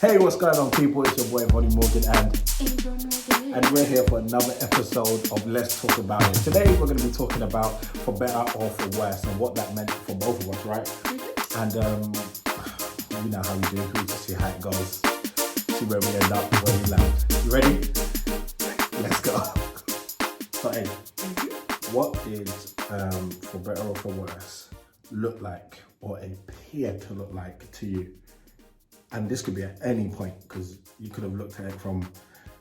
Hey, what's going on, people? It's your boy, Bonnie Morgan, Angel Morgan. and we're here for another episode of Let's Talk About It. Today, we're going to be talking about for better or for worse and what that meant for both of us, right? And you know how we do. We just see how it goes, see where we end up, where we land. You ready? Let's go. So, hey, what did for better or for worse look like or appear to look like to you? And this could be at any point, because you could have looked at it from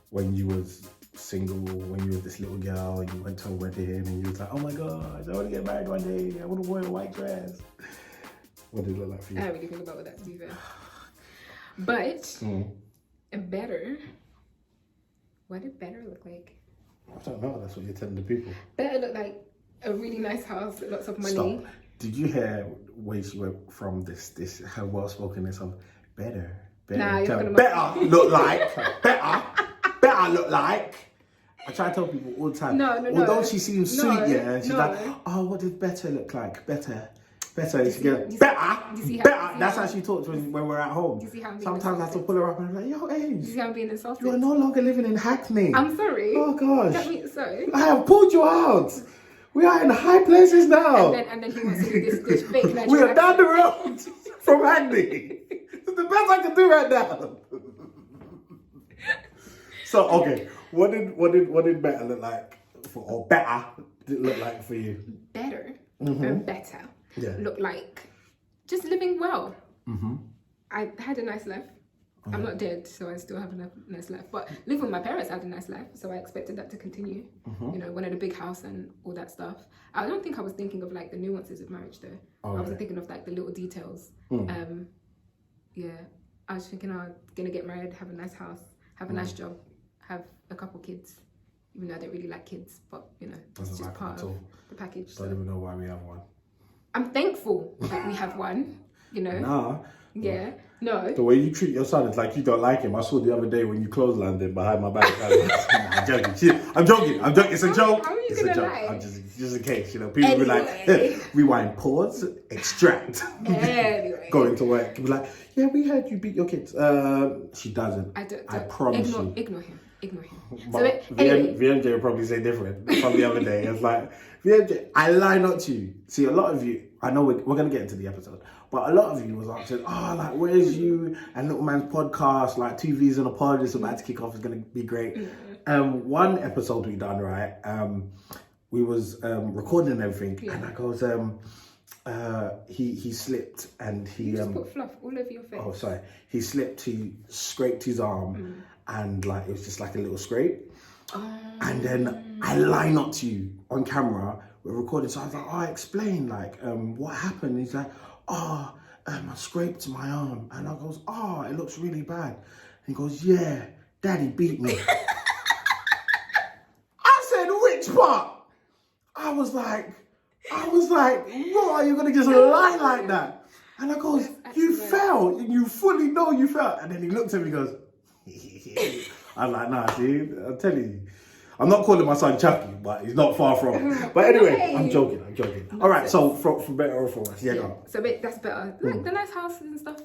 when you was single, when you were this little girl and you went to a wedding and you was like, oh my God, I want to get married one day. I want to wear a white dress. What did it look like for you? I don't really think about what that, to be fair. But better. What did better look like? I don't know. That's what you're telling the people. Better look like a really nice house with lots of money. Stop. Did you hear where she went from this her well-spokenness of better? Nah, you're gonna better look like. better look like. I try to tell people all the time. No. Although she seems sweet, yeah, and she's like, oh, what did better look like? Better. And she goes, better. That's how she talks when we're at home. Sometimes I have to pull her up and I'm like, yo, hey, you see how I'm being insulted? you are no longer living in Hackney. I'm sorry. Oh gosh. That means so. I have pulled you out. We are in high places now. And then he wants to do this fake Nigerian We are down accent. the road from Hackney. It's the best I can do right now. So okay, what did better look like or better did it look like for you? Better and better look like just living well. I had a nice life. I'm not dead, so I still have a nice life. But living with my parents, I had a nice life, so I expected that to continue. You know, wanted a big house and all that stuff. I don't think I was thinking of like the nuances of marriage though. Okay. I was thinking of like the little details. Yeah, I was thinking I'm gonna get married, have a nice house, have a nice job, have a couple kids. Even though I don't really like kids, but you know, it's just part of the package. Don't even know why we have one. I'm thankful that we have one. You know. Nah. Yeah. No. The way you treat your son is like you don't like him. I saw the other day when you clotheslined him behind my back. I'm joking. It's a joke. How are you It's gonna a joke. lie? I'm just in case, you know. People be Anyway. like, rewind, pause, extract. Anyway. Going to work. Be like, yeah, we heard you beat your kids. She doesn't. I promise you. Ignore him. But So anyway. VMJ will probably say different from the other day. It's like, VMJ, I lie not to you. See, a lot of you, I know we're going to get into the episode, but a lot of you was asking, like, where's you and Little Man's podcast? Like, 2 V's on a pod, it's about to kick off, it's going to be great. One episode we done, right? We was recording and everything, and I goes, he slipped and he... You just put fluff all over your face. Oh, sorry. He slipped, he scraped his arm, and like it was just like a little scrape. And then I lie not to you on camera, we're recording, so I was like, oh, explain, like, what happened? He's like, I scraped my arm. And I goes, it looks really bad. And he goes, yeah, Daddy beat me. I said, which part? I was like, what, are you gonna just lie like that? And I goes, you fell, and you fully know you fell. And then he looked at me and goes, I'm like, nah, see, I'm telling you. I'm not calling my son Chucky, but he's not far from. But anyway, I'm joking. All right, so for better or for worse, yeah, go. So that's better. Like the nice houses and stuff.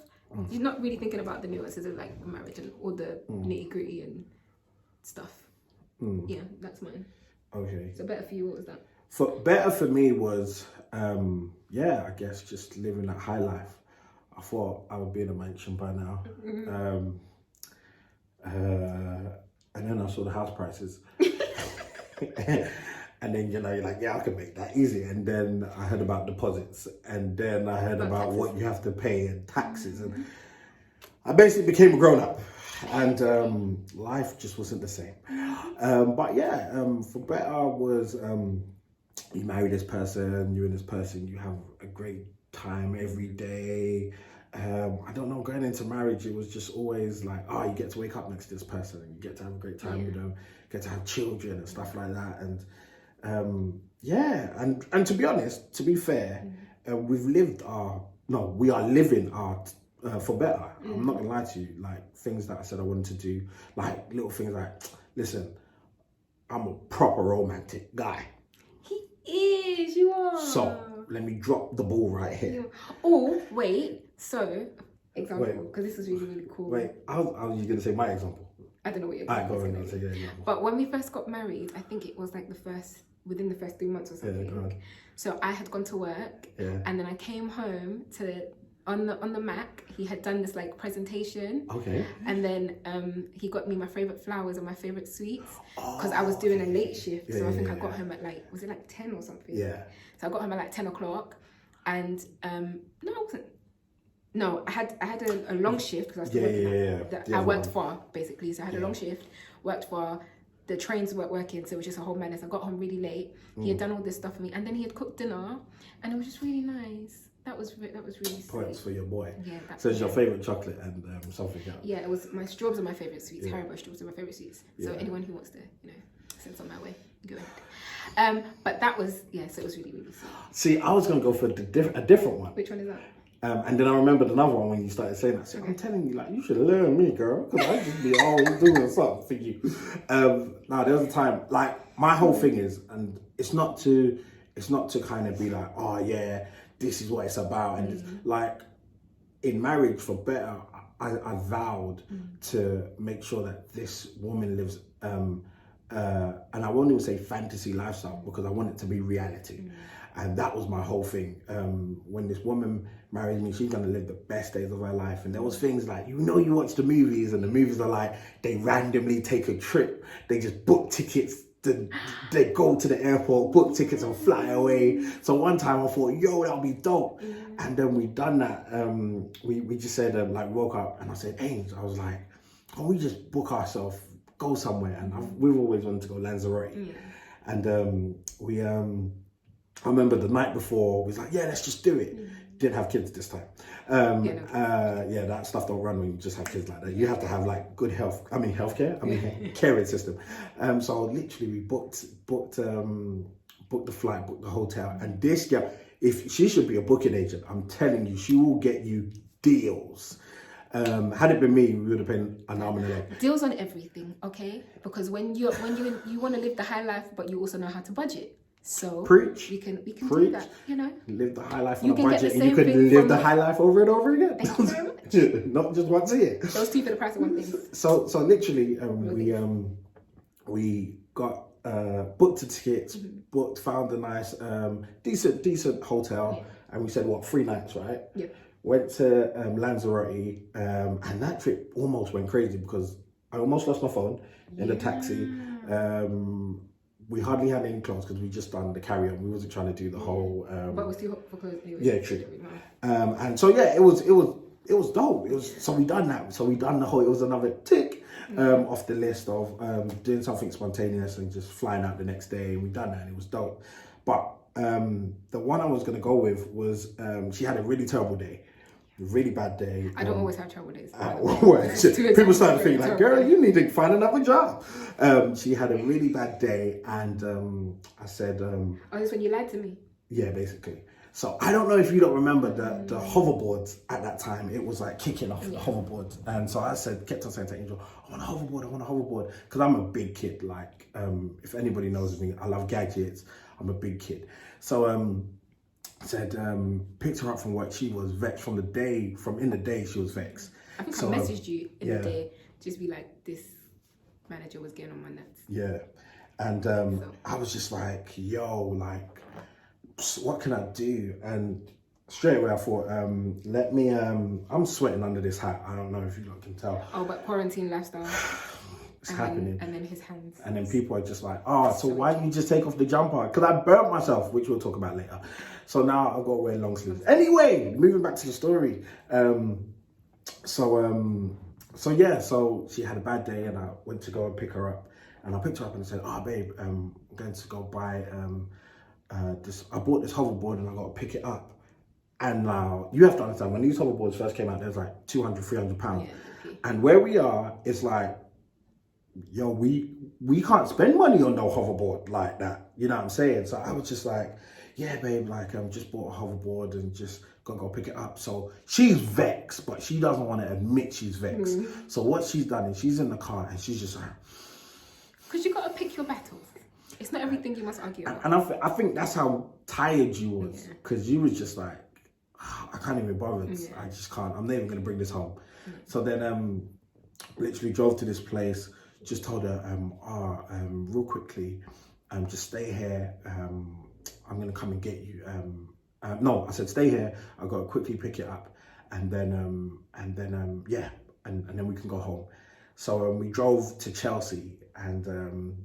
You're not really thinking about the nuances of like marriage and all the nitty gritty and stuff. Yeah, that's mine. Okay. So better for you, what was that? Better for me was, I guess just living that high life. I thought I would be in a mansion by now. And then I saw the house prices. And then, you know, you're like, yeah, I can make that easy. And then I heard about deposits. And then I heard about what you have to pay and taxes. And I basically became a grown-up. And life just wasn't the same. But yeah, for better was you marry this person, you and this person, you have a great time every day. I don't know, going into marriage, it was just always like, you get to wake up next to this person and you get to have a great time with them, get to have children and stuff like that. And and to be honest, to be fair, we are living our for better. I'm not gonna lie to you, like things that I said I wanted to do, like little things like, listen, I'm a proper romantic guy. He is, you are. So let me drop the ball right here. Oh, wait. So example, because this was really, really cool. Wait, how are you going to say my example? I don't know what you're Alright, going go to on, say. I'll take your example. But when we first got married, I think it was like within the first 3 months or something. Yeah, go on. So I had gone to work, and then I came home on the Mac. He had done this like presentation. Okay. And then he got me my favorite flowers and my favorite sweets because I was doing a late shift. So I think I got home at like, was it like 10 or something? Yeah. So I got home at like 10 o'clock, and no, it wasn't. No, I had a long shift because I was still working. I worked far basically, so I had a long shift, worked far. The trains weren't working, so it was just a whole menace. I got home really late. He had done all this stuff for me, and then he had cooked dinner, and it was just really nice. That was really sweet. Points for your boy. Yeah. So it's your favourite chocolate and something else. Yeah, it was my strawberries are my favourite sweets. Haribo strawberries are my favourite sweets. So anyone who wants to, send some my way, go ahead. But that was so it was really, really sweet. See, I was gonna go for a different one. Which one is that? And then I remembered another one when you started saying that. So I'm telling you, like, you should learn me, girl, because I just be always doing something for you. Now there was a time, like, my whole thing is, and it's not to kind of be like, oh yeah, this is what it's about, and like in marriage, for better, I vowed to make sure that this woman lives, and I won't even say fantasy lifestyle because I want it to be reality. And that was my whole thing. When this woman marries me, she's gonna live the best days of her life. And there was things like, you watch the movies, and the movies are like, they randomly take a trip. They just book tickets. They go to the airport, book tickets, and fly away. So one time I thought, yo, that'll be dope. And then we done that. We just said, like, woke up, and I said, Ames, I was like, can we just book ourselves, go somewhere? And we've always wanted to go Lanzarote. And I remember the night before, we was like, yeah, let's just do it. Didn't have kids this time. That stuff don't run when you just have kids like that. You have to have like good caring system. So literally we booked the flight, booked the hotel. And this girl, if she should be a booking agent, I'm telling you, she will get you deals. Had it been me, we would have been an arm and a leg. Deals on everything, okay? Because when you want to live the high life, but you also know how to budget. So Preach. we can do that, Live the high life on a budget, and you can live the high life over and over again. Thank you very much. Not just once a year. Those two for the price of one thing. So literally, we got booked the tickets, found a nice decent hotel, and we said 3 nights, right? Yep. Went to Lanzarote, and that trip almost went crazy because I almost lost my phone in the taxi. We hardly had any clothes because we just done the carry-on. We wasn't trying to do the whole. But we're still hot for clothes anyway. Yeah, true. And so it was dope. So we done that. So we done the whole. It was another tick off the list of doing something spontaneous and just flying out the next day. And we done that, and it was dope. But the one I was gonna go with was she had a really terrible day. Really bad day. I don't always have trouble days. People started thinking like, girl, you need to find another job. She had a really bad day, and I said, this when you lied to me? Yeah, basically. So I don't know if you don't remember the hoverboards at that time. It was like kicking off the hoverboards, and so I kept on saying to Angel, I want a hoverboard, because I'm a big kid. Like, if anybody knows me, I love gadgets. I'm a big kid. So said picked her up from work. She was vexed from in the day she was vexed. I think I messaged you in the day, just be like, this manager was getting on my nuts. Yeah. And I was just like, yo, like, what can I do? And straight away I thought, let me I'm sweating under this hat. I don't know if you lot can tell. Oh, but quarantine lifestyle. It's happening. And then his hands. And then people are just like, so why didn't you just take off the jumper? Because I burnt myself, which we'll talk about later. So now I've got to wear long sleeves. Anyway, moving back to the story. So she had a bad day, and I went to go and pick her up. And I picked her up and said, babe, I'm going to go buy this. I bought this hoverboard and I got to pick it up. And now you have to understand, when these hoverboards first came out, there's like £200, £300. Yeah, okay. And where we are, it's like, yo, we can't spend money on no hoverboard like that. You know what I'm saying? So I was just like, yeah, babe, like, just bought a hoverboard and just gonna go pick it up. So she's vexed, but she doesn't want to admit she's vexed. So what she's done is she's in the car and she's just like, because you got to pick your battles. It's not everything you must argue about. And I think that's how tired you was, because you was just like, I can't even bother. I just can't. I'm not even going to bring this home. So then literally drove to this place, just told her, real quickly, just stay here. I'm going to come and get you. No, I said, stay here. I've got to quickly pick it up. And then we can go home. So we drove to Chelsea and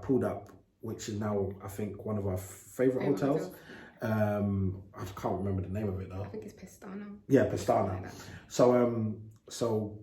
pulled up, which is now, I think, one of our favourite hotels. I can't remember the name of it though. I think it's Pestana. Yeah, Pestana. So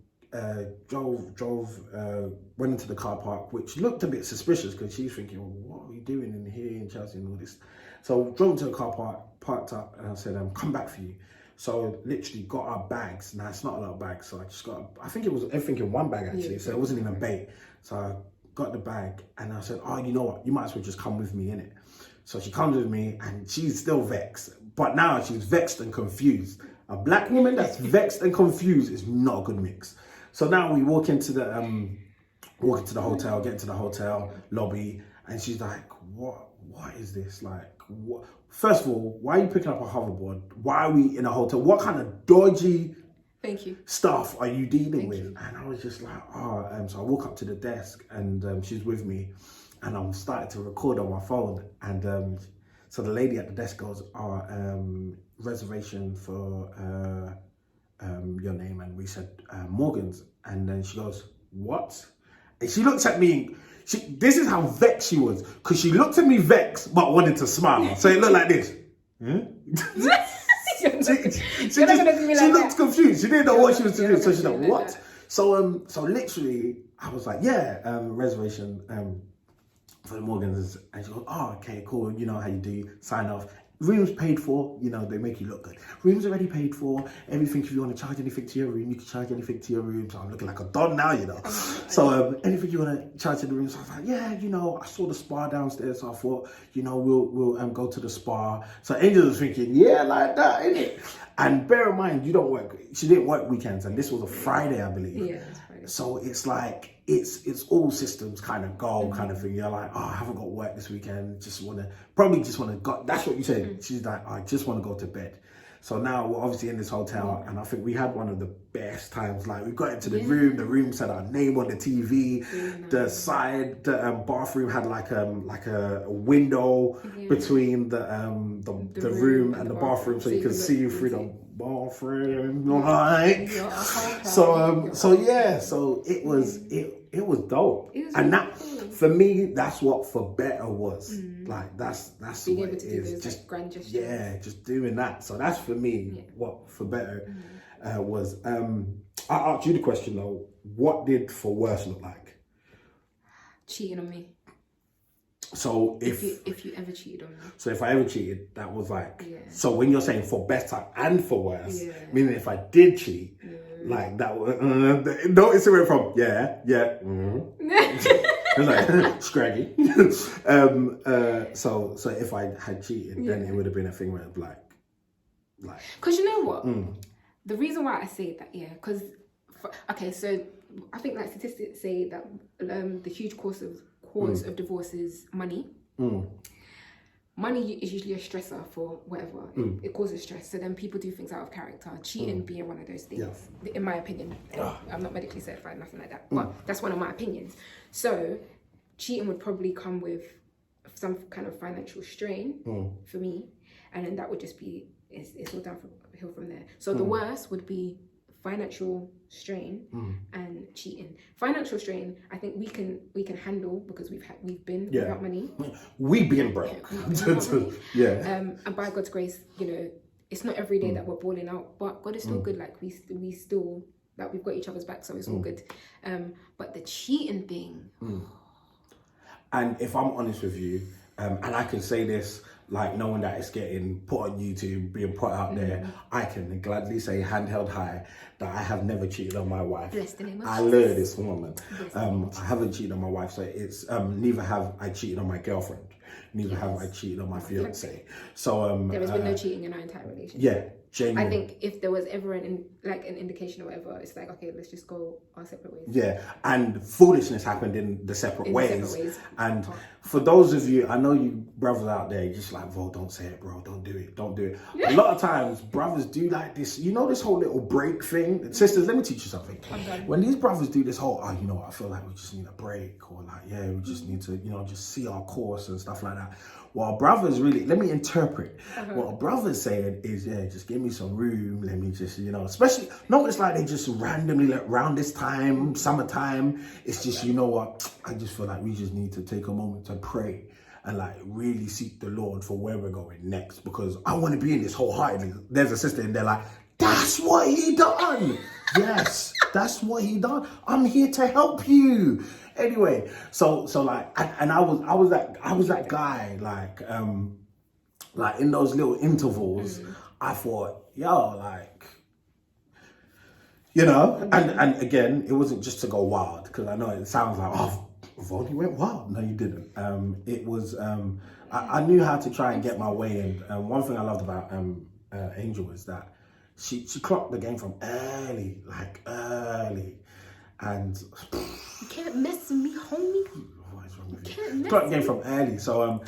went into the car park, which looked a bit suspicious because she's thinking, well, what are we doing in here in Chelsea and all this? So drove to the car park, parked up, and I said, come back for you. So literally got our bags. Now it's not a lot of bags, so I just I think it was everything in one bag actually, so it wasn't even bait. So I got the bag and I said, you know what, you might as well just come with me, innit? So she comes with me and she's still vexed, but now she's vexed and confused. A black woman that's vexed and confused is not a good mix. So now we walk into the hotel, get into the hotel lobby, and she's like, what is this? Like, what? First of all, why are you picking up a hoverboard? Why are we in a hotel? What kind of dodgy stuff are you dealing with? And I was just like, so I walk up to the desk and she's with me and I'm starting to record on my phone. And so the lady at the desk goes, reservation for your name. And we said, Morgan's. And then she goes, what? And she looks at me. This is how vexed she was, because she looked at me vexed but wanted to smile. So it looked like this. She looked confused. She didn't know what she was doing. So she's like, what? So literally, I was like, reservation for the Morgans. And she goes, okay, cool. You know how you do, sign off. Rooms paid for, they make you look good. Rooms already paid for. Everything, if you want to charge anything to your room, you can charge anything to your room. So I'm looking like a don now, So anything you want to charge to the room. So I was like, I saw the spa downstairs. So I thought, we'll go to the spa. So Angel was thinking, like that, innit? And bear in mind, you don't work. She didn't work weekends, and this was a Friday, I believe. Yeah, it's Friday. So it's like, it's all systems kind of go kind of thing. You're like, I haven't got work this weekend. Just want to go. That's what you said. She's like, I just want to go to bed. So now we're obviously in this hotel, and I think we had one of the best times. Like, we got into the room. The room said our name on the TV. The bathroom had like a window between the room and the bathroom, so you can see through the bathroom. Like, so it was dope. And that, for me, that's what For Better was. Like, that's being what able it to do is. those, Just grand gestures. Yeah, just doing that. So that's for me what For Better was. I asked you the question though. What did For Worse look like? Cheating on me. So if you ever cheated on me. So if I ever cheated, that was like. Yeah. So when you're saying For Better and For Worse, meaning if I did cheat, like that was. Notice it went from It was like scraggy. So if I had cheated, then it would have been a thing where it'd be like. Because you know what? The reason why I say that, because so I think like statistics say that the huge cause of divorce is money. Money is usually a stressor for whatever. It causes stress. So then people do things out of character. Cheating being one of those things, in my opinion. I'm not medically certified, nothing like that. But that's one of my opinions. So cheating would probably come with some kind of financial strain for me. And then that would just be, it's all downhill from there. So the worst would be financial strain and cheating. Financial strain, I think we can handle because we've been without money. We've been broke. And by God's grace, it's not every day that we're balling out, but God is still good. Like we still, like, we've got each other's back, so it's all good. But the cheating thing. And if I'm honest with you, and I can say this, like, knowing that it's getting put on YouTube, being put out there, I can gladly say, handheld high, that I have never cheated on my wife. Bless the name of I love this woman. I haven't cheated on my wife, so it's neither have I cheated on my girlfriend, neither have I cheated on my fiance. So there has been no cheating in our entire relationship. Yeah, Genuine. I think if there was ever an indication or whatever, it's like, okay, let's just go our separate ways. Yeah, and foolishness happened in the separate ways. Separate ways. And for those of you, I know you brothers out there, you're just like, Vo, don't say it, bro. Don't do it. Don't do it. A lot of times, brothers do like this. You know this whole little break thing? Sisters, let me teach you something. When these brothers do this whole, oh, you know what, I feel like we just need a break. Or like, yeah, we just need to, just see our course and stuff like that. Well, brothers really, let me interpret. What a brother's saying is, yeah, just give me some room. Let me just, especially, no, it's like they just randomly, like, around this time, summertime, it's just, you know what, I just feel like we just need to take a moment to pray and like really seek the Lord for where we're going next, because I want to be in this wholeheartedly. There's a sister in there like, that's what he done. Yes, that's what he done. I'm here to help you. Anyway, so like, and I was that guy, like in those little intervals, I thought, yo, like, and again, it wasn't just to go wild, because I know it sounds like, oh, Vonnie went wild. No, you didn't. It was, I knew how to try and get my way in. One thing I loved about Angel is that she clocked the game from early, and you can't mess with me, homie. What is wrong with you? Clocked the game from early, so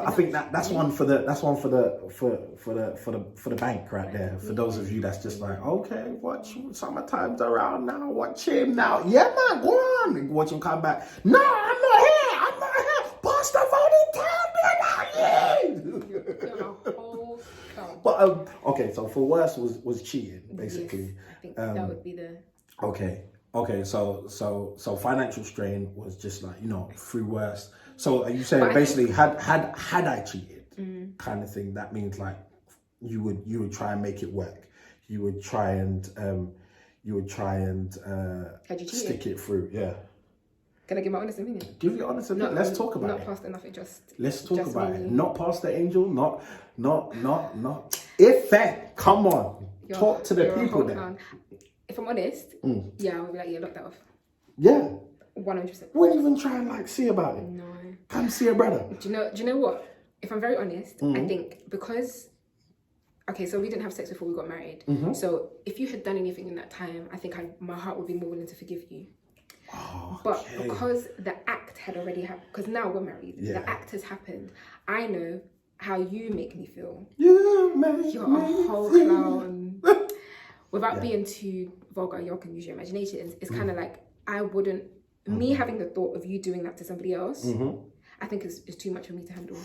I think that's one for the bank right there. For those of you that's just like, okay, watch summertime's around now, watch him now. Yeah, man, go on, watch him come back. No, I'm not here. Pastor Vonnie, tell me about you. But okay, so for worse was cheating, basically. Yes, I think that would be the Okay, so financial strain was just like, through worse. So are you saying basically had I cheated, kind of thing? That means like you would try and make it work. You would try and stick it through. Yeah. Can I give my honest opinion? Give your honest opinion. Let's talk about it. Not Pastor nothing, just. Let's talk about it. Not Pastor Angel. Not. If that, come on, talk to the people then. If I'm honest, yeah, I would be like, yeah, lock that off. Yeah. 100%. Wouldn't even try and like see about it. No. Come see a brother. Do you know what? If I'm very honest, I think because, okay, so we didn't have sex before we got married. So if you had done anything in that time, I think my heart would be more willing to forgive you. Oh, but because the act had already happened, because now we're married, the act has happened. I know how you make me feel. Yeah, man. You're a whole clown. Without being too vulgar, y'all can use your imagination. It's kind of like, I wouldn't, me having the thought of you doing that to somebody else, I think is too much for me to handle.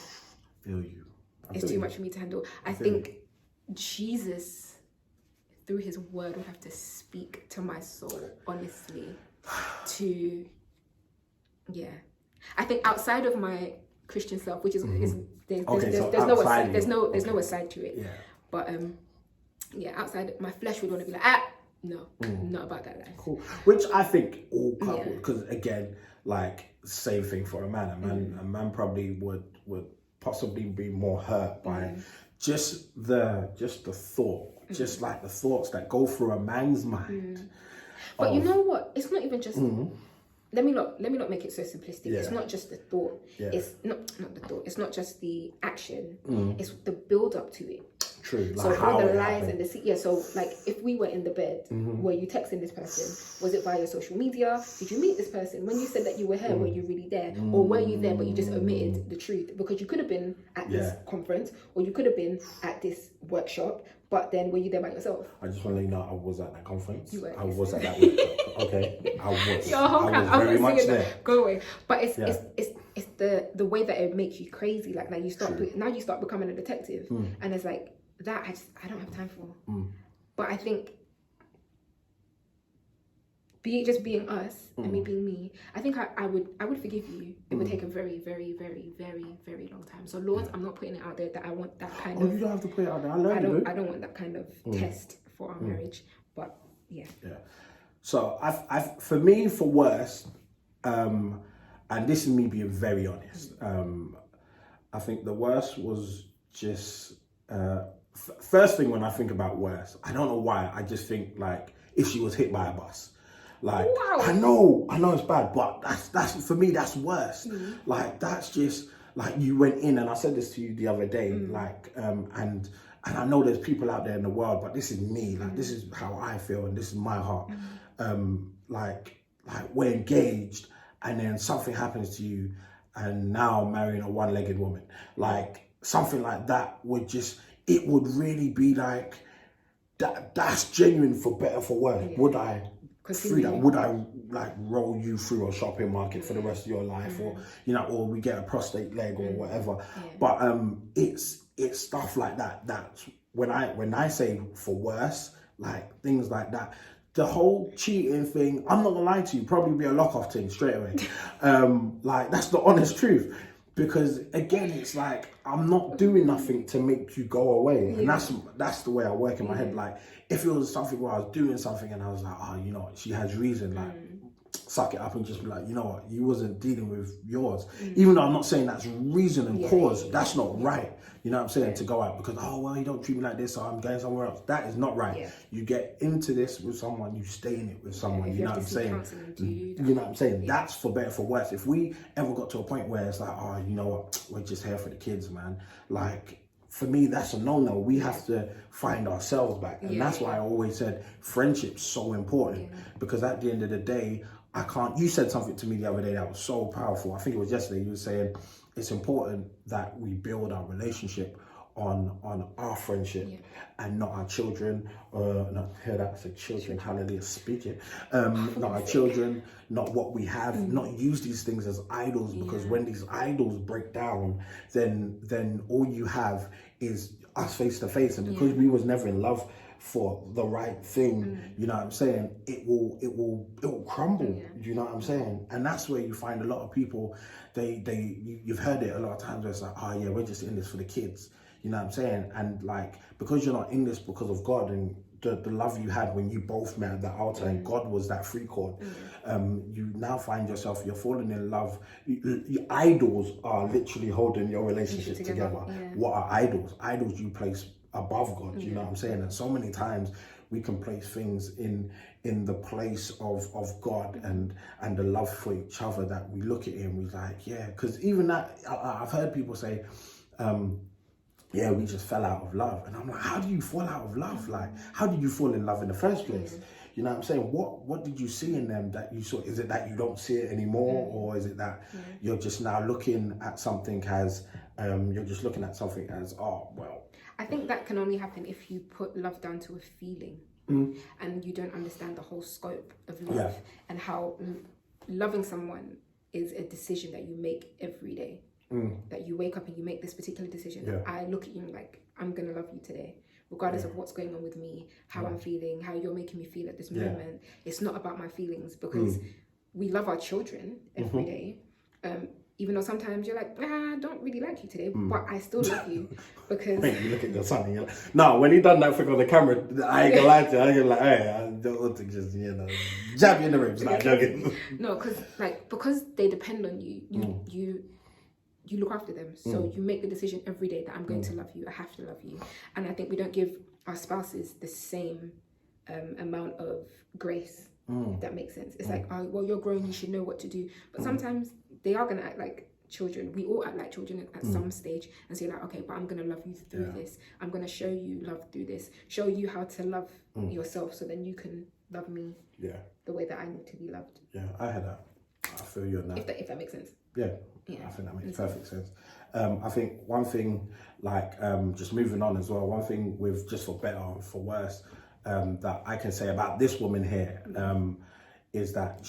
Feel you. It's too much for me to handle. I think Jesus, through his word, would have to speak to my soul, honestly, I think outside of my Christian self, which is there's no aside to it. Yeah. But outside, my flesh would want to be like, no, not about that life. Cool. Which I think all couples, because again, like same thing for a man. A man probably would possibly be more hurt by just the thought, just like the thoughts that go through a man's mind. But you know what? It's not even just. Let me not make it so simplistic. Yeah. It's not just the thought. Yeah. It's not the thought. It's not just the action. It's the build up to it. True. So like all the lies and the so like if we were in the bed, were you texting this person? Was it via social media? Did you meet this person? When you said that you were here, were you really there? Or were you there but you just omitted the truth? Because you could have been at this conference, or you could have been at this workshop, but then were you there by yourself? I just want to let you know I was at that conference. You were. I was at that workshop. Okay, I was. I was very much there. Go away. But it's the way that it makes you crazy. Like now you start becoming a detective, and it's like that. I don't have time for. But I think being us and me being me, I think I would forgive you. It would take a very, very, very, very, very long time. So Lord, I'm not putting it out there that I want that kind of. You don't have to put it out there. I don't want that kind of test for our marriage. But yeah. So for me, for worse, and this is me being very honest. I think the worst was just first thing when I think about worse. I don't know why. I just think like if she was hit by a bus. Like, wow. I know it's bad, but that's for me, that's worse. Like, that's just like you went in, and I said this to you the other day, like, and and I know there's people out there in the world, but this is me. Like, this is how I feel, and this is my heart. Like we're engaged, and then something happens to you, and now I'm marrying a one-legged woman. Like, something like that would just, it would really be like, that's genuine, for better, for worse. Would I, through that, would I like roll you through a shopping market for the rest of your life, or, you know, or we get a prostate leg or whatever. But it's stuff like that. That's when I say for worse, like things like that. The whole cheating thing, I'm not gonna lie to you, probably be a lock-off thing straight away. Like, that's the honest truth. Because again, it's like, I'm not doing nothing to make you go away. And that's the way I work in my head. Like, if it was something where I was doing something and I was like, oh, you know what, she has reason, like, suck it up and just be like, you know what, you wasn't dealing with yours. Even though I'm not saying that's reason and cause, that's not right. You know what I'm saying? To go out because, oh, well, you don't treat me like this, so I'm going somewhere else. That is not right. You get into this with someone, you stay in it with someone. You know what I'm saying? You know what I'm saying? That's for better, for worse. If we ever got to a point where it's like, oh, you know what, we're just here for the kids, man. Like, for me, that's a no-no. We have to find ourselves back. And that's why I always said friendship's so important. Because at the end of the day, I can't, you said something to me the other day that was so powerful. I think it was yesterday. You were saying it's important that we build our relationship on our friendship and not our children, not hear that, say children, hallelujah, speak it. Not our children, not what we have, not use these things as idols, because when these idols break down, then all you have is us face to face. And because we was never in love for the right thing, you know what I'm saying, it will crumble. You know what I'm saying? And that's where you find a lot of people, you've heard it a lot of times where it's like, oh yeah, we're just in this for the kids. You know what I'm saying? And like, because you're not in this because of God and the love you had when you both met at the altar and God was that free chord, you now find yourself, you're falling in love. Your idols are literally holding your relationship together. What are idols? Idols you place above God. You know what I'm saying? And so many times we can place things in the place of God and the love for each other, that we look at it and we're like, yeah, because even that, I've heard people say, yeah, we just fell out of love. And I'm like, how do you fall out of love? Like, how did you fall in love in the first place? You know what I'm saying? What did you see in them that you saw? Is it that you don't see it anymore? Or is it that you're just now looking at something as, oh, well. I think that can only happen if you put love down to a feeling and you don't understand the whole scope of love and how loving someone is a decision that you make every day. That you wake up and you make this particular decision. I look at you and like, I'm gonna love you today, regardless of what's going on with me, how I'm feeling, how you're making me feel at this moment. It's not about my feelings, because we love our children every day. Even though sometimes you're like, I don't really like you today, but I still love you because... Wait, you look at your son and you're like, no, when he done that thing on the camera, I ain't gonna lie to you. I ain't gonna like, hey, I don't want to just, you know, jab you in the ribs. Like, joking. No, because they depend on you, you look after them. So you make the decision every day that I'm going to love you. I have to love you. And I think we don't give our spouses the same amount of grace, if that makes sense. It's like, oh, well, you're grown, you should know what to do. But sometimes they are going to act like children. We all act like children at some stage. And so you're like, okay, but I'm going to love you through this. I'm going to show you love through this. Show you how to love yourself, so then you can love me the way that I need to be loved. Yeah, I had that. I feel you on that. If that makes sense. Yeah, I think that makes perfect sense. I think one thing, like, just moving on as well, one thing with just for better or for worse, that I can say about this woman here, is that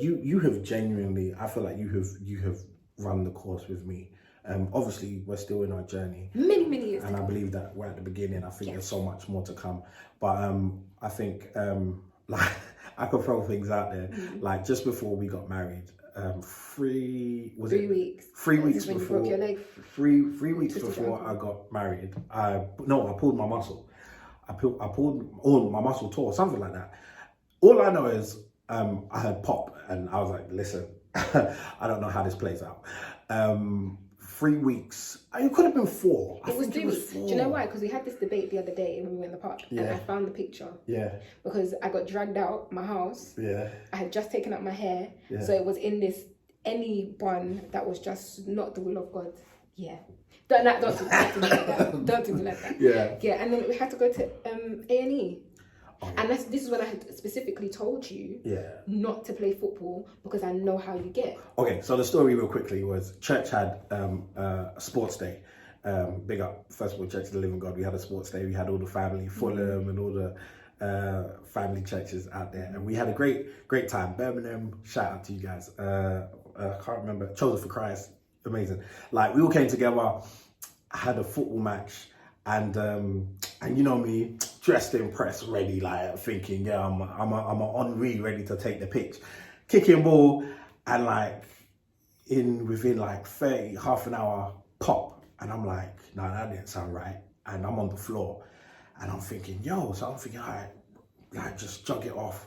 you have genuinely, I feel like you have run the course with me. Obviously, we're still in our journey. Many years. And I believe that we're at the beginning. I think there's so much more to come. But I think, like, I could throw things out there. Like, just before we got married, 3 weeks. 3 weeks before. You broke your leg? 3 weeks before I got married, I pulled my muscle. I pulled my muscle tore, something like that. All I know is I had pop, and I was like, listen, I don't know how this plays out. 3 weeks. It could have been 4. It was 3 weeks. Do you know why? Because we had this debate the other day when we were in the park, and I found the picture. Yeah. Because I got dragged out my house. Yeah. I had just taken out my hair, so it was in this any bun that was just not the will of God. Yeah. Don't do me like that. Don't do me like that. Yeah. Yeah, and then we had to go to A&E. Oh. And this is when I had specifically told you not to play football because I know how you get. Okay, so the story real quickly was church had a sports day. Big up, first of all, Church of the Living God. We had a sports day. We had all the family, Fulham and all the family churches out there. And we had a great time. Birmingham, shout out to you guys. I can't remember, Chosen for Christ, amazing. Like, we all came together, had a football match, and you know me, dressed in press, ready, like thinking, yeah, I'm a Henri, ready to take the pitch, kicking ball, and like within like 30, half an hour, pop, and I'm like, no, that didn't sound right, and I'm on the floor, and I'm thinking, all right, like just jog it off.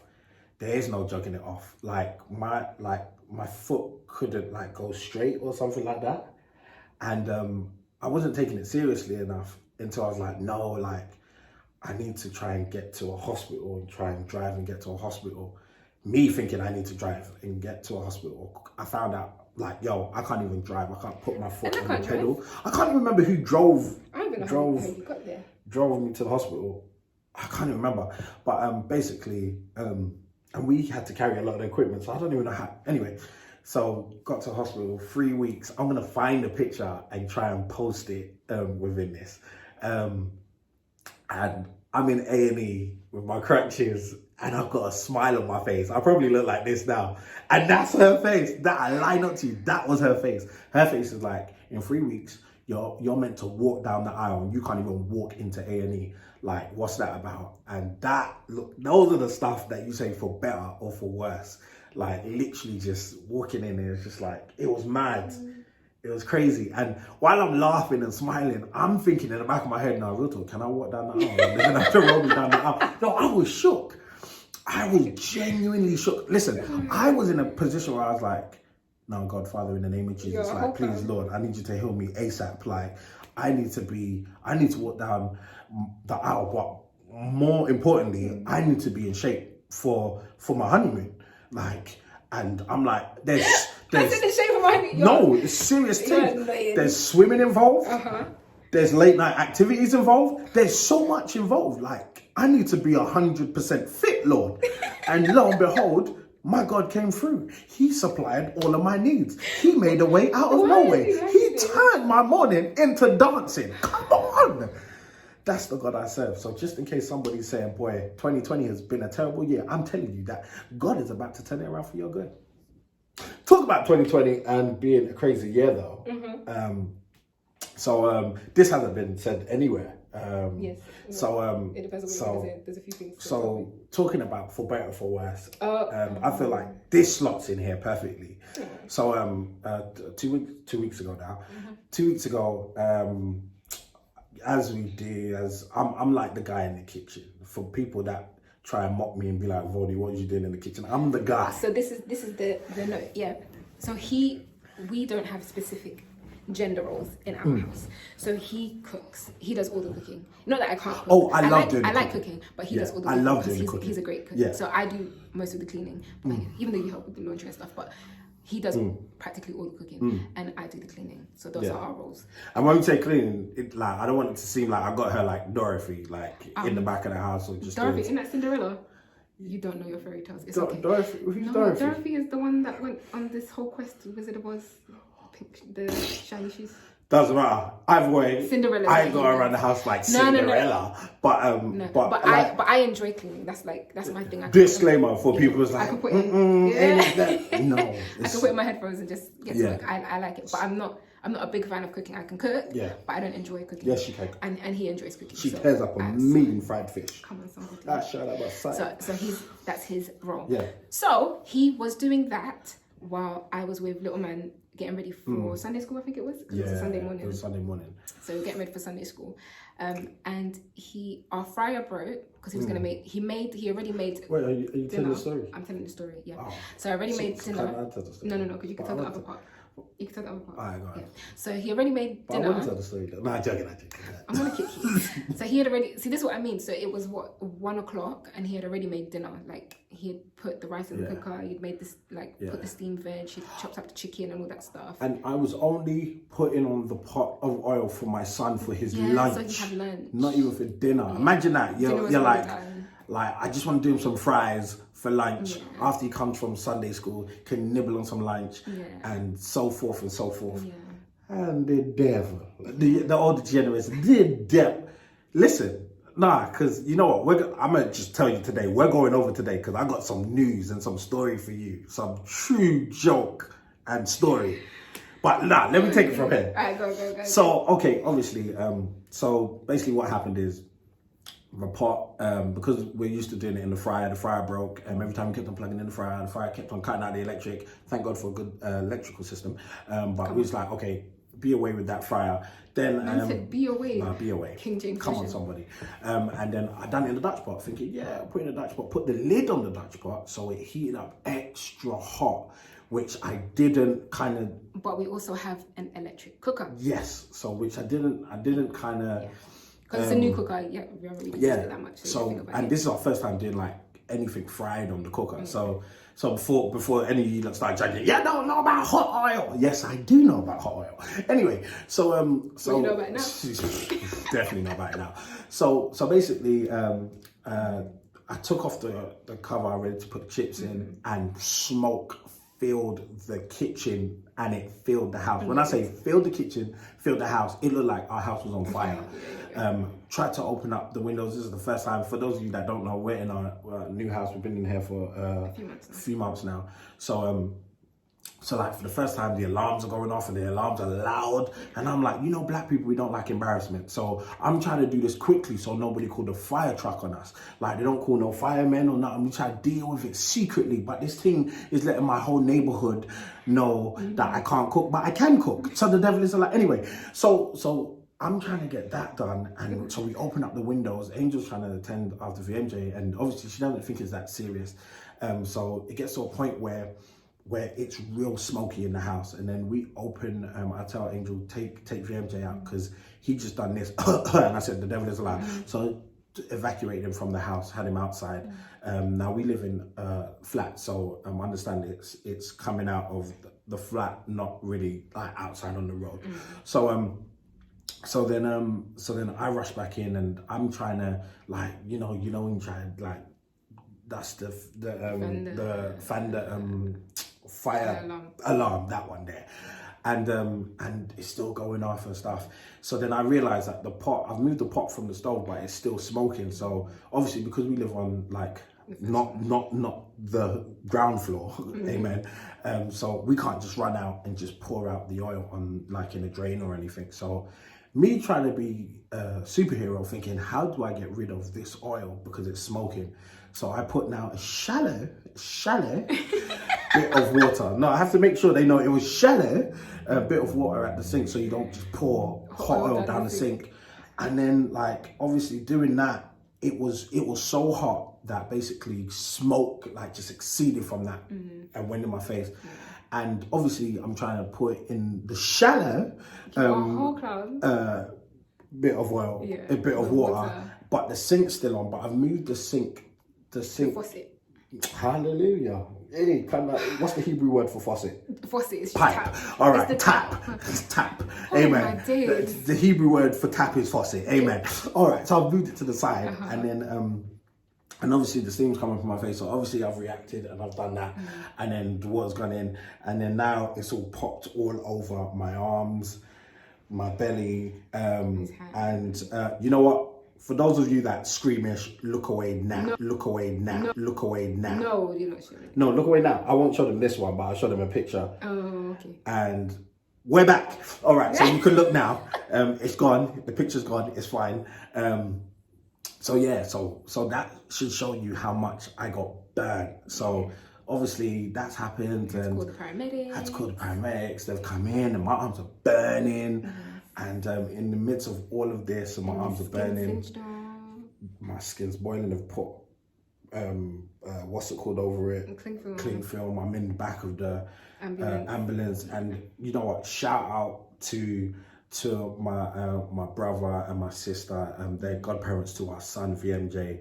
There is no jogging it off. Like my foot couldn't like go straight or something like that, and I wasn't taking it seriously enough until I was like, no, like I need to try and get to a hospital and try and drive and get to a hospital. Me thinking I need to drive and get to a hospital. I found out like, I can't even drive. I can't put my foot on the pedal. I can't even remember who drove. I don't even know how you got there. Drove me to the hospital. I can't even remember. But basically, and we had to carry a lot of equipment, so I don't even know how. Anyway, so got to the hospital, 3 weeks. I'm gonna find a picture and try and post it within this. And I'm in A&E with my crutches and I've got a smile on my face. I probably look like this now. And that's her face. That I lie not to you. That was her face. Her face is like, in 3 weeks, you're meant to walk down the aisle and you can't even walk into A&E. Like, what's that about? And those are the stuff that you say for better or for worse. Like, literally just walking in there, it's just like, it was mad. It was crazy. And while I'm laughing and smiling, I'm thinking in the back of my head, now, real talk, can I walk down the aisle? They're going to have to roll me down the aisle. No, I was shook. I was genuinely shook. Listen, I was in a position where I was like, no, God, Father, in the name of Jesus, like, please, Lord, I need you to heal me ASAP. Like, I need to walk down the aisle, but more importantly, I need to be in shape for my honeymoon. Like, and I'm like, there's in the shape of my honeymoon. No, it's serious thing. There's swimming involved. There's late night activities involved. There's so much involved. Like, I need to be 100% fit, Lord. And lo and behold, my God came through. He supplied all of my needs. He made a way out of no way. He turned my morning into dancing. Come on. That's the God I serve. So just in case somebody's saying, boy, 2020 has been a terrible year, I'm telling you that God is about to turn it around for your good. Talk about 2020 and being a crazy year, though. So this hasn't been said anywhere. Yes. So it depends on what you say. There's a few things. So talking about for better or for worse, I feel like this slots in here perfectly. So 2 weeks ago now, 2 weeks ago, I'm like the guy in the kitchen. For people that try and mock me and be like, Vody, what are you doing in the kitchen? I'm the guy. So this is the note, yeah. So we don't have specific gender roles in our house. So he cooks. He does all the cooking. Not that I can't cook. Oh, I like cooking, but he does all the cooking. I love doing the cooking. He's a great cook. Yeah. So I do most of the cleaning, even though you help with the laundry and stuff, but he does practically all the cooking and I do the cleaning. So those are our roles. And when we say cleaning, I don't want it to seem like I got her like Dorothy, like in the back of the house or just Dorothy, isn't that Cinderella? You don't know your fairy tales. It's okay. Dorothy, who's No, Dorothy? Dorothy is the one that went on this whole quest to Wizard of Oz. The shiny shoes. Doesn't matter. Either way, Cinderella. I ain't going around the house like Cinderella. No. But I enjoy cleaning. That's my thing. Disclaimer for people who's like, I can put in, no. I can put in my headphones and just get to work. I like it, but I'm not a big fan of cooking. I can cook, but I don't enjoy cooking. Yes, she can. And he enjoys cooking. She tears up a mean fried fish. Come on, somebody. So that's his role. Yeah. So he was doing that while I was with little man getting ready for Sunday school. I think it was. It was a Sunday morning. It was Sunday morning. So we're getting ready for Sunday school, and our fryer broke because he was gonna make. He already made. Wait, are you telling the story? I'm telling the story. Yeah. Oh. So I already made dinner. Can I tell the story? No, because you can tell the other part. You can tell the other part. Alright, go on. Yeah. So he already made But I dinner. want to tell the story though. No, I'm joking. I'm gonna kick you. So he had already, see, this is what I mean. So it was what, 1 o'clock, and he had already made dinner. Like, he had put the rice in the cooker, he'd made this, like, put the steamed veg, he chopped up the chicken and all that stuff. And I was only putting on the pot of oil for my son for his lunch. So he had lunch. Not even for dinner. Imagine that. You're like, I just want to do him some fries for lunch. After he comes from Sunday school, can nibble on some lunch, and so forth and so forth. And the devil, the old degenerates, the devil. Listen, nah, because you know what? I'm going to just tell you today, we're going over today because I got some news and some story for you. Some true joke and story. But nah, let me take it from here. Alright, go. So, okay, obviously, so basically what happened is, the pot, because we're used to doing it in the fryer broke, and every time we kept on plugging in the fryer kept on cutting out the electric. Thank God for a good electrical system. But we was like, okay, be away with that fryer. Then said, be away. Nah, be away. King James Come version. on, somebody. And then I done it in the Dutch pot, thinking, yeah, I'll put it in the Dutch pot, put the lid on the Dutch pot so it heated up extra hot, which I didn't kind of. But we also have an electric cooker. Yes, so which I didn't kind of. Because it's a new cooker, we haven't really used it that much. So and this is our first time doing like anything fried on the cooker. So before any of you lot start judging, yeah, don't know about hot oil. Yes, I do know about hot oil. Anyway, so you know about it now. Definitely know about it now. So basically, I took off the cover, ready to put the chips in, and smoke filled the kitchen and it filled the house. When I say filled the kitchen, filled the house, it looked like our house was on fire. Tried to open up the windows. This is the first time. For those of you that don't know, we're in our new house. We've been in here for a few months now. So like for the first time, the alarms are going off and the alarms are loud. And I'm like, black people, we don't like embarrassment. So I'm trying to do this quickly so nobody called a fire truck on us. Like they don't call no firemen or nothing. We try to deal with it secretly. But this thing is letting my whole neighborhood know that I can't cook, but I can cook. So the devil is like, anyway, so I'm trying to get that done, and so we open up the windows. Angel's trying to attend after VMJ, and obviously she doesn't think it's that serious. So it gets to a point where it's real smoky in the house, and then we open. I tell Angel take VMJ out because he just done this, and I said the devil is alive. So evacuated him from the house, had him outside. Now we live in a flat, so understand it's coming out of the flat, not really like outside on the road. So then I rush back in, and I'm trying to when you try to like dust the fire alarm, that one there, and it's still going off and stuff. So then I realized that I've moved the pot from the stove, but it's still smoking. So obviously because we live on like not the ground floor, amen. So we can't just run out and just pour out the oil on like in a drain or anything. So me trying to be a superhero, thinking, how do I get rid of this oil because it's smoking? So I put now a shallow bit of water. No, I have to make sure they know it was shallow, a bit of water at the sink, so you don't just pour hot oil down the sink. And then, like, obviously doing that, it was so hot that basically smoke like just exceeded from that and went in my face. And obviously, I'm trying to put in the shallow bit of oil, a bit of water, but the sink's still on. But I've moved the sink. The faucet. Hallelujah. Hey, what's the Hebrew word for faucet? Faucet is pipe. Tap. All right, tap. It's tap. Amen. The Hebrew word for tap is faucet. Amen. All right, so I've moved it to the side, and then and obviously the steam's coming from my face, so obviously I've reacted and I've done that, and then the water's gone in, and then now it's all popped all over my arms, my belly, and you know what? For those of you that screamish, look away now. No. Look away now. No. Look away now. No, you're not showing. No, look away now. I won't show them this one, but I'll show them a picture. Oh, okay. And we're back. All right, so you can look now. It's gone. The picture's gone. It's fine. So that should show you how much I got burned. So obviously that's happened. Had to call the paramedics. Had to call the paramedics. They've come in, and my arms are burning. And in the midst of all of this, and my arms are burning, my skin's boiling. They've put what's it called over it? Cling film. I'm in the back of the ambulance. And you know what? Shout out to my brother and my sister. They're godparents to our son VMJ,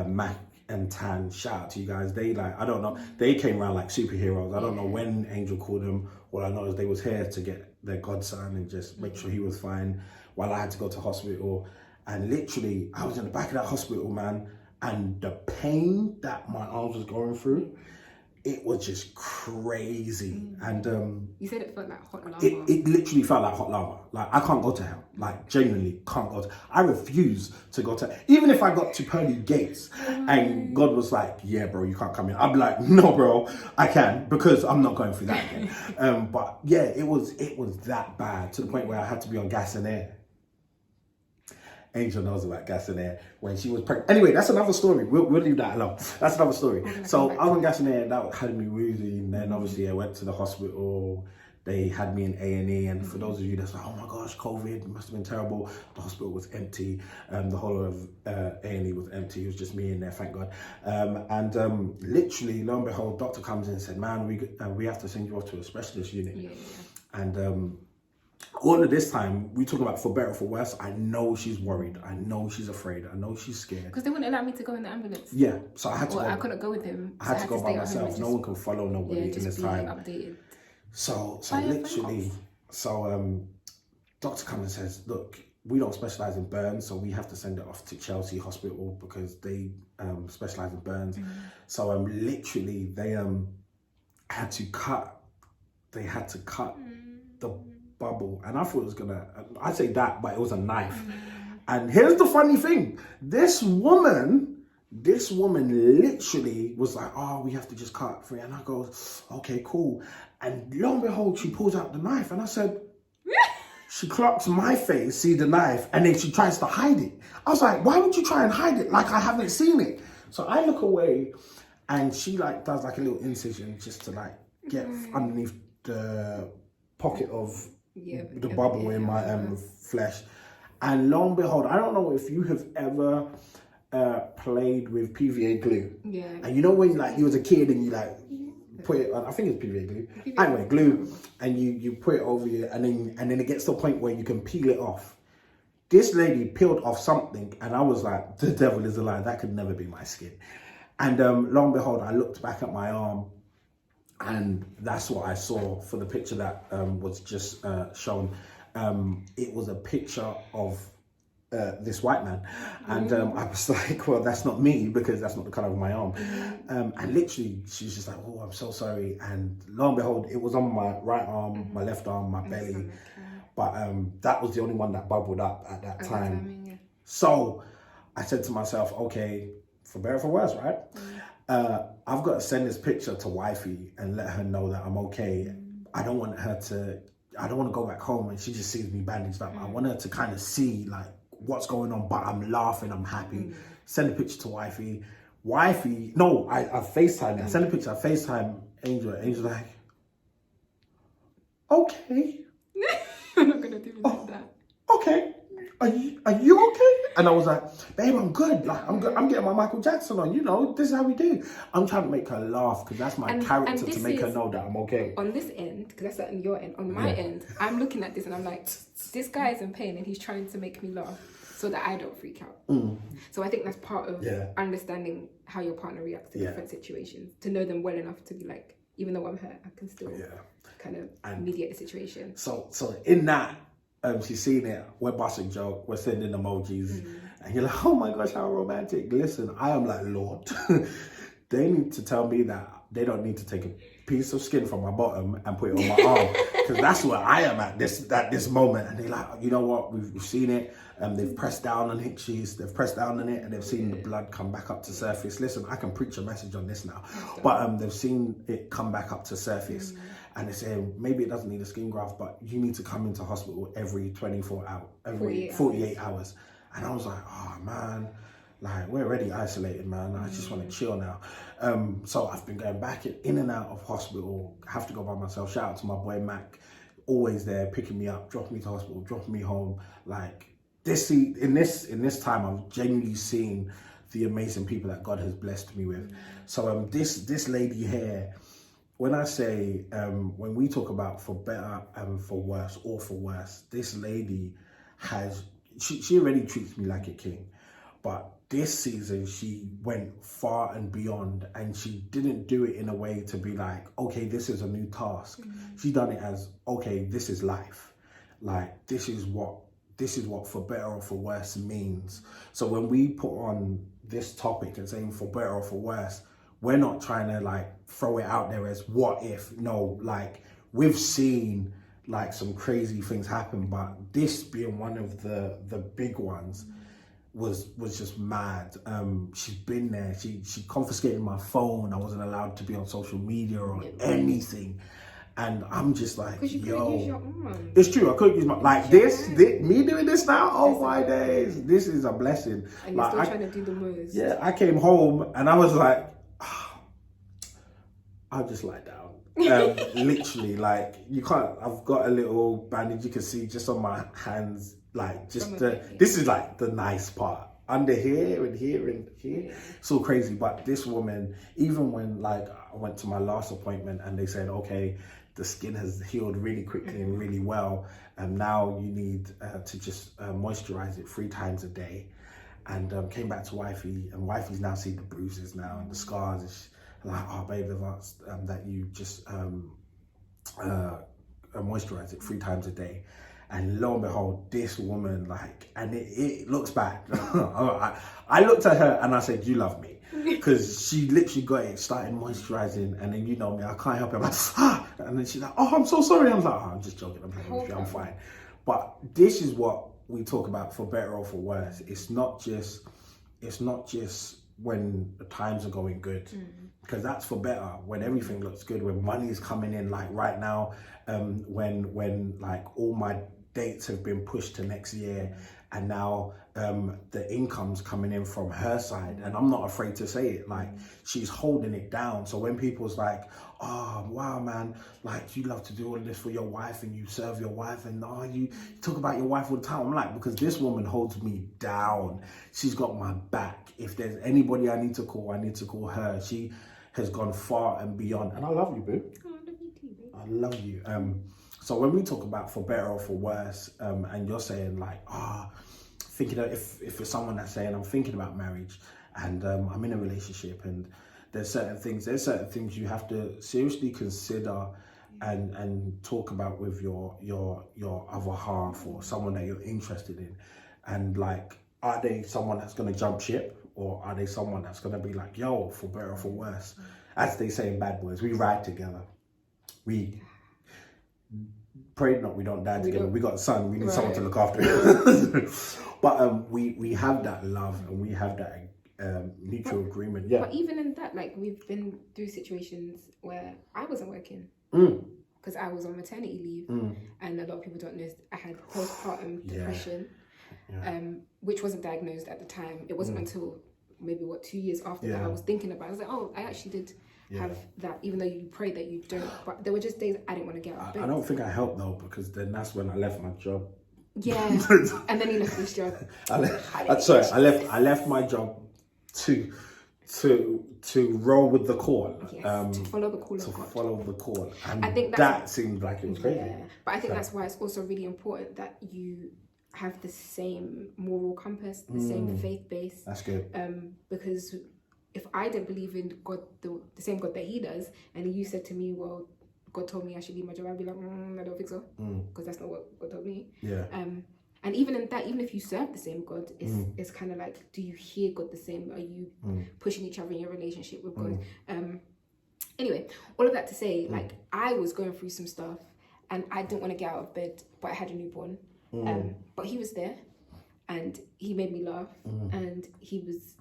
Mac and Tan. Shout out to you guys. They I don't know. They came around like superheroes. I don't know when Angel called them. All I know is they was here to get their godson and just make sure he was fine while I had to go to hospital. And literally, I was in the back of that hospital, man, and the pain that my arms was going through, it was just crazy. And you said it felt like hot lava. It literally felt like hot lava. Like, I can't go to hell. Like, genuinely can't go to. I refuse to go to. Even if I got to pearly gates and God was like, yeah, bro, you can't come in, I'd be like, no, bro, I can, because I'm not going through that again. But yeah, it was that bad, to the point where I had to be on gas and air. Angel knows about gas and air when she was pregnant. Anyway, that's another story. We'll leave that alone. That's another story. So I was on gas and air. That had me woozy. And then obviously I went to the hospital. They had me in A&E. And for those of you that's like, oh my gosh, COVID, it must have been terrible. The hospital was empty. The whole of A&E was empty. It was just me in there, thank God. Literally, lo and behold, doctor comes in and said, man, we have to send you off to a specialist unit. Yeah. And all of this time, we talk about for better or for worse. I know she's worried. I know she's afraid. I know she's scared. Because they wouldn't allow me to go in the ambulance. Yeah, so I had to. I couldn't go with him. I had to go by myself. No one can follow nobody in this time. Updated. So literally, doctor comes and says, look, we don't specialize in burns, so we have to send it off to Chelsea Hospital because they specialize in burns. So literally, they had to cut. They had to cut the bubble, and I thought it was gonna. I say that, but it was a knife. And here's the funny thing: this woman literally was like, "Oh, we have to just cut free," and I go, "Okay, cool." And lo and behold, she pulls out the knife, and I said, she clocks my face, see the knife, and then she tries to hide it. I was like, "Why would you try and hide it? Like I haven't seen it." So I look away, and she does a little incision just to get underneath the pocket of the bubble in my flesh. And lo and behold, I don't know if you have ever played with PVA glue. Yeah. And you know when you was a kid and you put it on, I think it's PVA glue. Anyway, glue, and you put it over you, and then it gets to a point where you can peel it off. This lady peeled off something, and I was like, the devil is a lie. That could never be my skin. And lo and behold, I looked back at my arm, and that's what I saw for the picture that was just shown. It was a picture of this white man. And I was like, well, that's not me, because that's not the colour of my arm. And literally, she's just like, oh, I'm so sorry. And lo and behold, it was on my right arm, my left arm, my belly. But that was the only one that bubbled up at that time. So I said to myself, okay, for better or for worse, right? I've got to send this picture to wifey and let her know that I'm okay. I don't want to go back home and she just sees me bandaged up. I want her to kind of see what's going on, but I'm laughing, I'm happy. Send a picture to wifey. No, I FaceTime. I send a picture, I FaceTime Angel. Angel's like, okay. I'm not gonna do that. Okay. Are you okay? And I was like, babe, I'm good. I'm good. I'm getting my Michael Jackson on. This is how we do. I'm trying to make her laugh because that's my character, to make her know that I'm okay. On this end, because that's on your end. On my end, I'm looking at this and I'm like, this guy is in pain and he's trying to make me laugh so that I don't freak out. So I think that's part of understanding how your partner reacts to different situations. To know them well enough to be like, even though I'm hurt, I can still kind of mediate the situation. So in that, she's seen it, we're busting joke, we're sending emojis, and you're like, oh my gosh, how romantic. Listen, I am like, Lord, they need to tell me that they don't need to take a piece of skin from my bottom and put it on my arm, because that's where I am at this moment. And they're like, you know what, we've seen it, they've pressed down on it, they've pressed down on it, and they've seen the blood come back up to surface. Listen, I can preach a message on this now, but they've seen it come back up to surface. And they say, maybe it doesn't need a skin graft, but you need to come into hospital every 24 hours, every 48 hours. And I was like, oh man, we're already isolated, man. I just want to chill now. So I've been going back in and out of hospital. I have to go by myself. Shout out to my boy Mac, always there, picking me up, dropping me to hospital, dropping me home. In this time, I've genuinely seen the amazing people that God has blessed me with. So this lady here, when I say, when we talk about for better and for worse, or for worse, this lady she already treats me like a king. But this season, she went far and beyond, and she didn't do it in a way to be like, okay, this is a new task. She done it as, okay, this is life. Like, this is what for better or for worse means. So when we put on this topic and saying for better or for worse, we're not trying to like throw it out there as what if. No, like, we've seen like some crazy things happen, but this being one of the big ones was just mad. She's been there. She confiscated my phone. I wasn't allowed to be on social media or anything. And I'm just like, yo, it's true. I couldn't use my, like this, me doing this now. Oh my days, this is a blessing. And you're still trying to do the most. Yeah, I came home and I was like, I'll just lie down. Literally, like, you can't. I've got a little bandage you can see just on my hands. Like, just this is like the nice part. Under here and here and here. Yeah. It's all crazy. But this woman, even when like I went to my last appointment and they said, okay, the skin has healed really quickly and really well, and now you need to just moisturize it 3 times a day. And came back to wifey, and wifey's now seen the bruises now and the scars. It's like, oh babe, they've asked that you just moisturize it 3 times a day. And lo and behold, this woman, like, and it looks bad. I looked at her and I said, you love me. Because she literally got it, started moisturizing, and then, you know me, I can't help it. I'm like, and then she's like, oh, I'm so sorry. I was like, oh, I'm just joking. I'm fine. But this is what we talk about for better or for worse. It's not just when the times are going good, because that's for better, when everything looks good, when money is coming in, like right now, when like all my dates have been pushed to next year, and now the income's coming in from her side, and I'm not afraid to say it, like, she's holding it down. So when people's like, oh wow man, like, you love to do all of this for your wife and you serve your wife, and oh, you talk about your wife all the time, I'm like, because this woman holds me down. She's got my back. If there's anybody I need to call her. She has gone far and beyond, and I love you, boo. Oh, I love you too, babe. I love you. So when we talk about for better or for worse, and you're saying like, thinking of, if it's someone that's saying, I'm thinking about marriage, and I'm in a relationship, and there's certain things you have to seriously consider and talk about with your other half, or someone that you're interested in. And like, are they someone that's going to jump ship, or are they someone that's going to be like, yo, for better or for worse? As they say in Bad Boys, we ride together. We pray not we don't die together. We got a son. We need someone to look after him. But we have that love, and we have that mutual agreement. Yeah. But even in that, like, we've been through situations where I wasn't working because I was on maternity leave, and a lot of people don't know I had postpartum depression, which wasn't diagnosed at the time. It wasn't until maybe 2 years after that I was thinking about it. I was like, oh, I actually did have that, even though you pray that you don't. But there were just days I didn't want to get out of bed. I don't think I helped though, because then that's when I left my job. Yeah, and then he left this job. I left my job to roll with the call. Yes, to follow the call of God. Follow the call, and I think that seemed like it was crazy. Yeah, but I think that's why it's also really important that you have the same moral compass, the same faith base. That's good. Because if I didn't believe in God, the same God that He does, and you said to me, well, God told me I should leave my job, I'd be like, I don't think so, because that's not what God told me. Yeah. And even in that, even if you serve the same God, it's kind of like, do you hear God the same? Are you pushing each other in your relationship with God? Anyway, all of that to say, like, I was going through some stuff, and I didn't want to get out of bed, but I had a newborn. But He was there, and He made me laugh, and He was.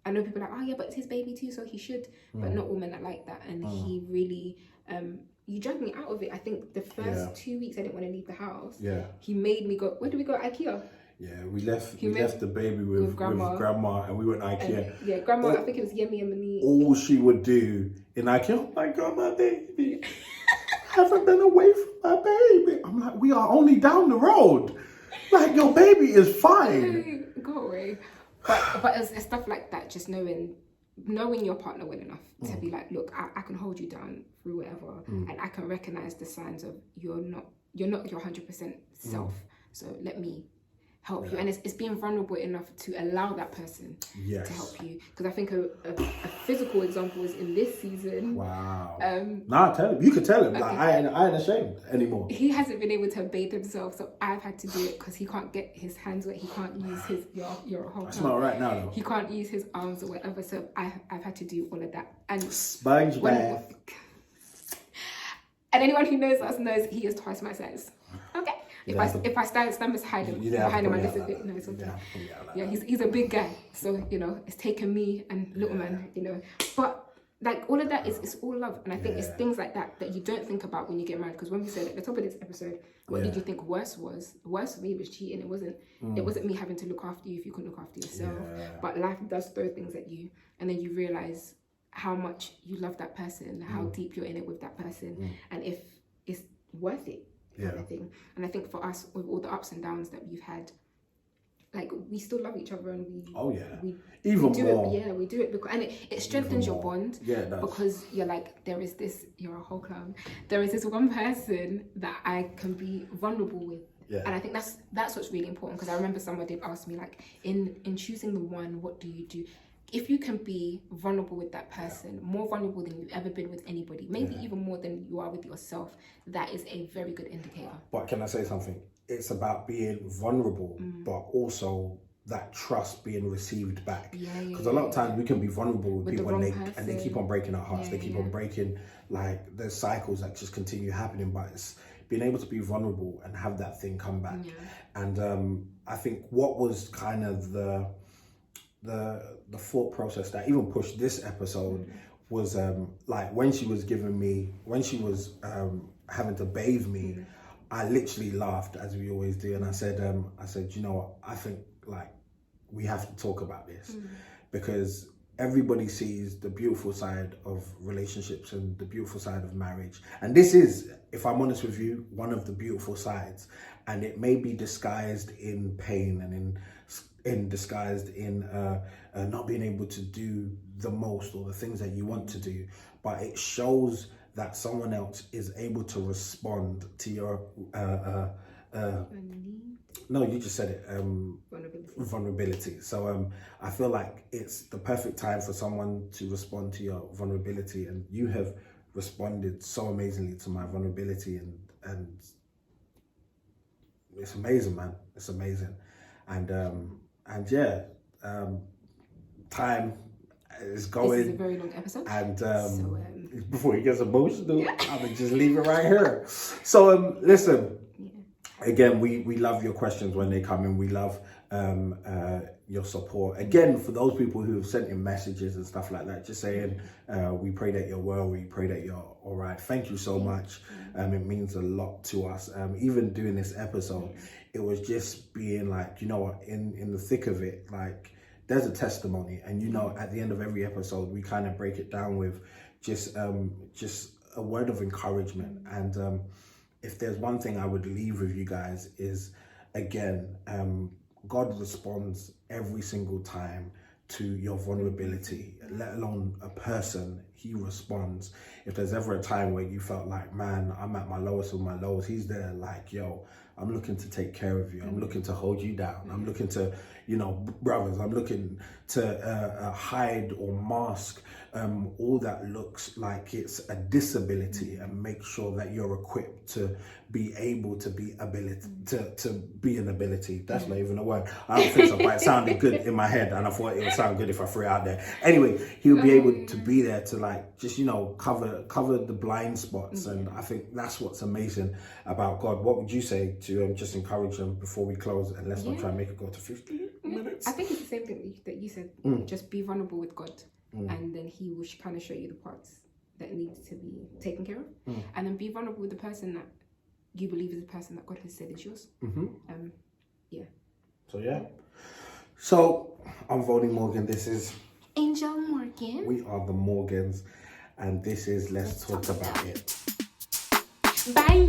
I know people are like, oh yeah, but it's His baby too, so He should. But not all men are like that, and He really. You dragged me out of it. I think the first 2 weeks I didn't want to leave the house. Yeah. He made me go. Where did we go? IKEA. Yeah, we left the baby with grandma, and we went to IKEA. And, grandma. I think it was Yemi and Monique. All she would do in IKEA, oh my God, my baby. Haven't been away from my baby. I'm like, we are only down the road. Like, your baby is fine. Go away. But it's stuff like that, just knowing your partner well enough to be like, look, I can hold you down through whatever, and I can recognize the signs of you're not your 100% self. So let me help you, and it's being vulnerable enough to allow that person to help you. Because I think a physical example is in this season. Wow. Tell him. You could tell him. Okay. Like, I ain't ashamed anymore. He hasn't been able to bathe himself, so I've had to do it because he can't get his hands wet. He can't use his your whole. That's not right now though. He can't use his arms or whatever. So I've had to do all of that. And sponge bath. And anyone who knows us knows he is twice my size. Okay. If I stand beside him, behind him, I just a bit, it's okay. Yeah, he's a big guy, so it's taken me and little man, But like all of that is all love, and I think it's things like that you don't think about when you get married. Because when we said at the top of this episode, what did you think worse was? Worse for me was cheating. It wasn't me having to look after you if you couldn't look after yourself. Yeah. But life does throw things at you, and then you realize how much you love that person, how deep you're in it with that person, and if it's worth it. Kind of thing. And I think for us, with all the ups and downs that we've had, like we still love each other, and we do it because, and it strengthens your bond. Yeah, it does. Because you're like, you're a whole clown. There is this one person that I can be vulnerable with. Yeah. And I think that's what's really important, because I remember someone did ask me, like, in choosing the one, what do you do? If you can be vulnerable with that person, more vulnerable than you've ever been with anybody, maybe even more than you are with yourself, that is a very good indicator. But can I say something? It's about being vulnerable, but also that trust being received back. Because a lot of times we can be vulnerable with people and they keep on breaking our hearts. They keep on breaking, like, there's cycles that just continue happening, but it's being able to be vulnerable and have that thing come back. And I think what was kind of the thought process that even pushed this episode was like when she was having to bathe me, I literally laughed, as we always do, and I said, you know what, I think, like, we have to talk about this, because everybody sees the beautiful side of relationships and the beautiful side of marriage, and this is, if I'm honest with you, one of the beautiful sides, and it may be disguised in pain and disguised in not being able to do the most or the things that you want to do, but it shows that someone else is able to respond to your no, you just said it, vulnerability. So I feel like it's the perfect time for someone to respond to your vulnerability, and you have responded so amazingly to my vulnerability, and it's amazing, man. It's amazing. And time is going. This is a very long episode. And before he gets emotional, I'm gonna just leave it right here. So listen. Again, we love your questions when they come in. We love your support. Again, for those people who have sent in messages and stuff like that, just saying, we pray that you're well, we pray that you're all right. Thank you so much. It means a lot to us. Even doing this episode, it was just being like, you know what, in the thick of it, like, there's a testimony. And, you know, at the end of every episode, we kind of break it down with just a word of encouragement. And if there's one thing I would leave with you guys is, again, God responds every single time to your vulnerability, let alone a person. He responds. If there's ever a time where you felt like, man, I'm at my lowest of my lows, he's there like, yo, I'm looking to take care of you. I'm looking to hold you down. I'm looking to, you know, brothers, I'm looking to hide or mask all that looks like it's a disability, and make sure that you're equipped to be able to be to be an ability. That's not even a word. I don't think so, but it sounded good in my head, and I thought it would sound good if I threw it out there. Anyway, he'll be able to be there to, like, just, you know, cover the blind spots. And I think that's what's amazing about God. What would you say to just encourage them before we close, and let's not try and make it go to 50 minutes? I think it's the same thing that you said. Just be vulnerable with God, and then he will kind of show you the parts that need to be taken care of. And then be vulnerable with the person that you believe is the person that God has said is yours. So I'm Voting Morgan. This is Angel Morgan. We are the Morgans, and this is Let's Talk About It. Bye.